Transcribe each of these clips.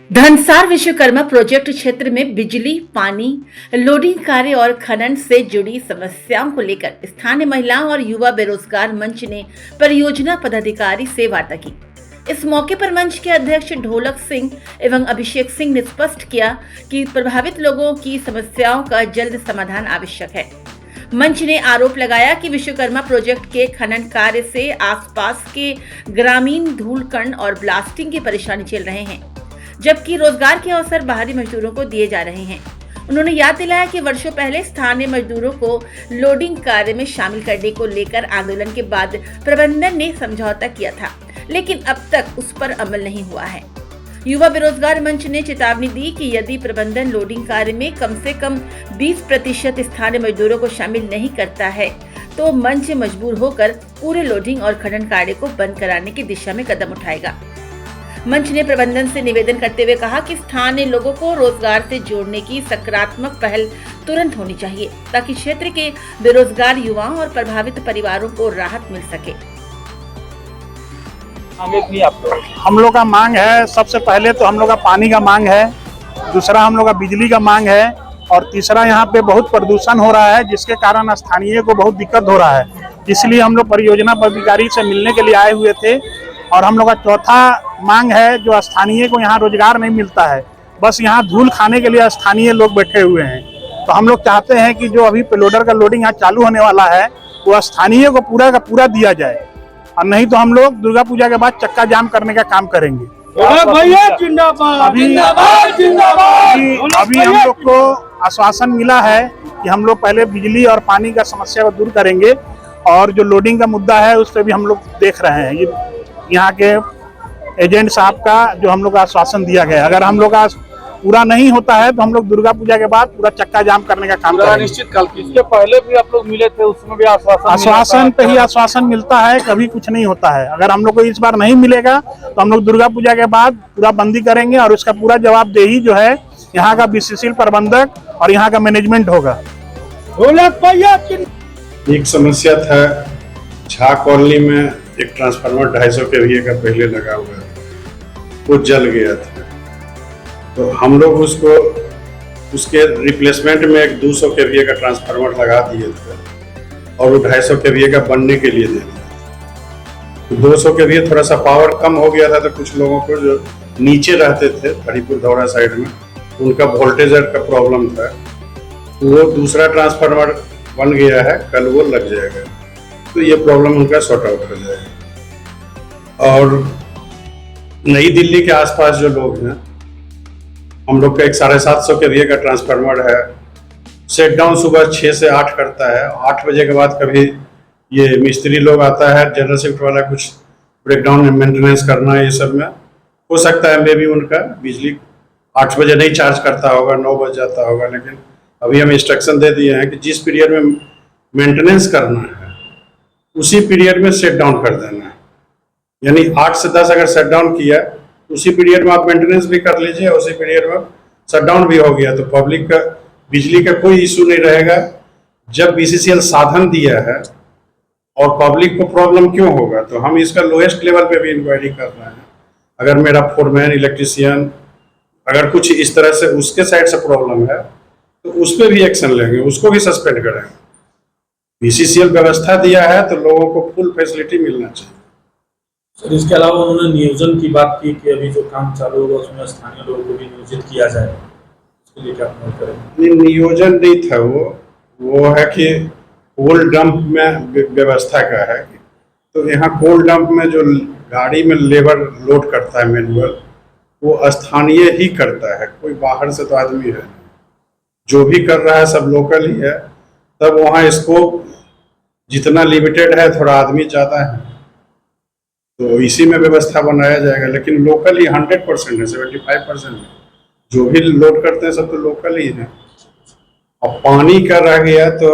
Dhansar Vishwakarma project क्षेत्र में बिजली, पानी, लोडिंग कार्य और खनन से जुड़ी समस्याओं को लेकर स्थानीय महिलाओं और युवा बेरोजगार मंच ने परियोजना पदाधिकारी से वार्ता की। इस मौके पर मंच के अध्यक्ष ढोलक सिंह एवं अभिषेक सिंह ने स्पष्ट किया कि प्रभावित लोगों की समस्याओं का जल्द समाधान आवश्यक है। मंच ने आरोप लगाया कि विश्वकर्मा प्रोजेक्ट के खनन कार्य से आसपास के ग्रामीण धूलकण और ब्लास्टिंग की परेशानी झेल रहे हैं, जबकि रोजगार के अवसर बाहरी मजदूरों को दिए जा रहे हैं। उन्होंने याद दिलाया कि वर्षों पहले स्थानीय मजदूरों को लोडिंग कार्य में शामिल करने को लेकर आंदोलन के बाद प्रबंधन ने समझौता किया था, लेकिन अब तक उस पर अमल नहीं हुआ है। युवा बेरोजगार मंच ने चेतावनी दी कि यदि प्रबंधन लोडिंग कार्य में कम से कम 20% स्थानीय मजदूरों को शामिल नहीं करता है तो मंच मजबूर होकर पूरे लोडिंग और खनन कार्य को बंद कराने की दिशा में कदम उठाएगा। मंच ने प्रबंधन से निवेदन करते हुए कहा कि स्थानीय लोगों को रोजगार से जोड़ने की सकारात्मक पहल तुरंत होनी चाहिए ताकि क्षेत्र के बेरोजगार युवाओं और प्रभावित परिवारों को राहत मिल सके। हम लोग का मांग है, सबसे पहले तो हम लोग का पानी का मांग है, दूसरा हम लोग का बिजली का मांग है और तीसरा यहाँ पे बहुत प्रदूषण हो रहा है जिसके कारण स्थानीय को बहुत दिक्कत हो रहा है। इसलिए हम लोग परियोजना पदाधिकारी से मिलने के लिए आए हुए थे। और हम लोग का चौथा मांग है, जो स्थानीय को यहाँ रोजगार नहीं मिलता है, बस यहाँ धूल खाने के लिए स्थानीय लोग बैठे हुए हैं। तो हम लोग चाहते हैं कि जो अभी पेलोडर का लोडिंग यहाँ चालू होने वाला है वो स्थानीय को पूरा का पूरा दिया जाए, और नहीं तो हम लोग दुर्गा पूजा के बाद चक्का जाम करने का काम करेंगे। अभी हम लोग को आश्वासन मिला है कि हम लोग पहले बिजली और पानी का समस्या को दूर करेंगे, और जो लोडिंग का मुद्दा है उस पर भी हम लोग देख रहे हैं। ये यहाँ के एजेंट साहब का जो हम लोग का आश्वासन दिया गया, अगर हम लोग का पूरा नहीं होता है तो हम लोग दुर्गा पूजा के बाद पूरा चक्का जाम करने का काम करेंगे। निश्चित काल की इसके पहले भी आप लोग मिले थे, उसमें भी आश्वासन पे ही आश्वासन मिलता है, कभी कुछ नहीं होता है। अगर हम लोग को इस बार नहीं मिलेगा तो हम लोग दुर्गा पूजा के बाद पूरा बंदी करेंगे और उसका पूरा जवाबदेही जो है यहाँ का विशेषील प्रबंधक और यहाँ का मैनेजमेंट होगा। एक समस्या था, झा कॉलोनी में एक ट्रांसफार्मर 250 kVA का पहले लगा हुआ था, वो जल गया था। तो हम लोग उसके रिप्लेसमेंट में एक 200 kVA का ट्रांसफार्मर लगा दिए थे और वो 250 kVA का बनने के लिए दे दिया। तो 200 kVA थोड़ा सा पावर कम हो गया था, तो कुछ लोगों को जो नीचे रहते थे हरिपुर दौरा साइड में, उनका वोल्टेज का प्रॉब्लम था। वो दूसरा ट्रांसफार्मर बन गया है, कल वो लग जाएगा, तो ये प्रॉब्लम उनका सॉर्ट आउट हो जाएगा। और नई दिल्ली के आसपास जो लोग हैं, हम लोग का एक 750 kVA का ट्रांसफार्मर है, सेट डाउन सुबह 6 से 8 करता है। 8 बजे के बाद कभी ये मिस्त्री लोग आता है, जनरल शिफ्ट वाला, कुछ ब्रेकडाउन मेंटेनेंस करना, ये सब में हो सकता है मे भी उनका बिजली 8 बजे नहीं चार्ज करता होगा, 9 बज जाता होगा। लेकिन अभी हम इंस्ट्रक्शन दे दिए हैं कि जिस पीरियड में मेंटेनेंस करना है उसी पीरियड में सेट डाउन कर देना है। यानी 8 से 10 अगर शट डाउन किया, उसी पीरियड में आप मेंटेनेंस भी कर लीजिए, उसी पीरियड में शट डाउन भी हो गया, तो पब्लिक का बिजली का कोई इशू नहीं रहेगा। जब बीसीसीएल साधन दिया है और पब्लिक को प्रॉब्लम क्यों होगा, तो हम इसका लोएस्ट लेवल पे भी इंक्वायरी कर रहे हैं। अगर मेरा फोरमैन, इलेक्ट्रीशियन अगर कुछ इस तरह से उसके साइड से प्रॉब्लम है तो उस पर भी एक्शन लेंगे, उसको भी सस्पेंड करेंगे। बीसीसीएल व्यवस्था दिया है तो लोगों को फुल फैसिलिटी मिलना चाहिए। सर, इसके अलावा उन्होंने नियोजन की बात की कि अभी जो काम चालू होगा उसमें स्थानीय लोगों को भी नियोजित किया जाए, उसके लिए क्या अपना करेंगे? नियोजन नहीं था, वो है कि कोल डंप में व्यवस्था का है। तो यहाँ कोल डंप में जो गाड़ी में लेबर लोड करता है मैनुअल, वो स्थानीय ही करता है, कोई बाहर से तो आदमी है जो भी कर रहा है, सब लोकल ही है। तब वहाँ स्कोप जितना लिमिटेड है, थोड़ा आदमी ज़्यादा है, तो इसी में व्यवस्था बनाया जाएगा। लेकिन लोकल ही 100% है, 75% है, जो भी लोड करते हैं सब तो लोकल ही है। और पानी का रह गया तो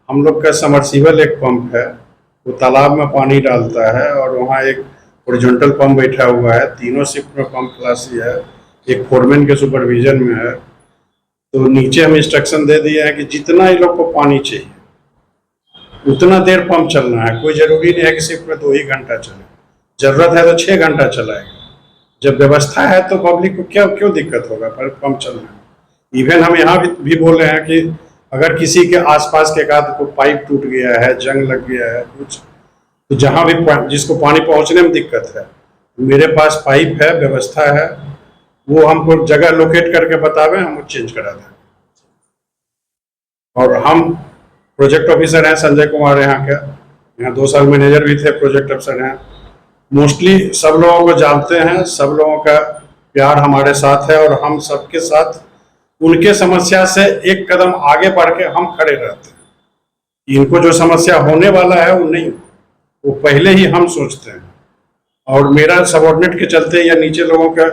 हम लोग का समरसीबल एक पंप है, वो तालाब में पानी डालता है और वहाँ एक हॉरिजॉन्टल पंप बैठा हुआ है। तीनों शिफ्ट में पंप क्लासी है, एक फोरमैन के सुपरविजन में है। तो नीचे हम इंस्ट्रक्शन दे दिए हैं कि जितना इन लोग को पानी चाहिए उतना देर पंप चलना है। कोई जरूरी नहीं है कि शिफ्ट में 2 ही घंटा चले, जरूरत है तो 6 घंटा चलाएगा। जब व्यवस्था है तो पब्लिक को क्यों क्यों दिक्कत होगा, पर पंप चल रहे हैं। इवन हम यहाँ भी बोल रहे हैं कि अगर किसी के आसपास के एकाध को पाइप टूट गया है, जंग लग गया है कुछ, तो जहाँ भी जिसको पानी पहुँचने में दिक्कत है, मेरे पास पाइप है, व्यवस्था है, वो हमको जगह लोकेट करके बतावे, हम वो चेंज करा दें। और हम प्रोजेक्ट ऑफिसर हैं संजय कुमार यहाँ के, यहाँ 2 साल मैनेजर भी थे, प्रोजेक्ट अफसर हैं। मोस्टली सब लोगों को जानते हैं, सब लोगों का प्यार हमारे साथ है और हम सबके साथ उनके समस्या से एक कदम आगे बढ़ के हम खड़े रहते हैं। इनको जो समस्या होने वाला है वो नहीं, वो पहले ही हम सोचते हैं। और मेरा सबऑर्डिनेट के चलते या नीचे लोगों का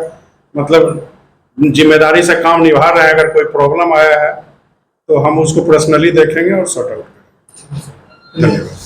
मतलब जिम्मेदारी से काम निभा रहे हैं, अगर कोई प्रॉब्लम आया है तो हम उसको पर्सनली देखेंगे और सॉर्ट आउट करेंगे। धन्यवाद।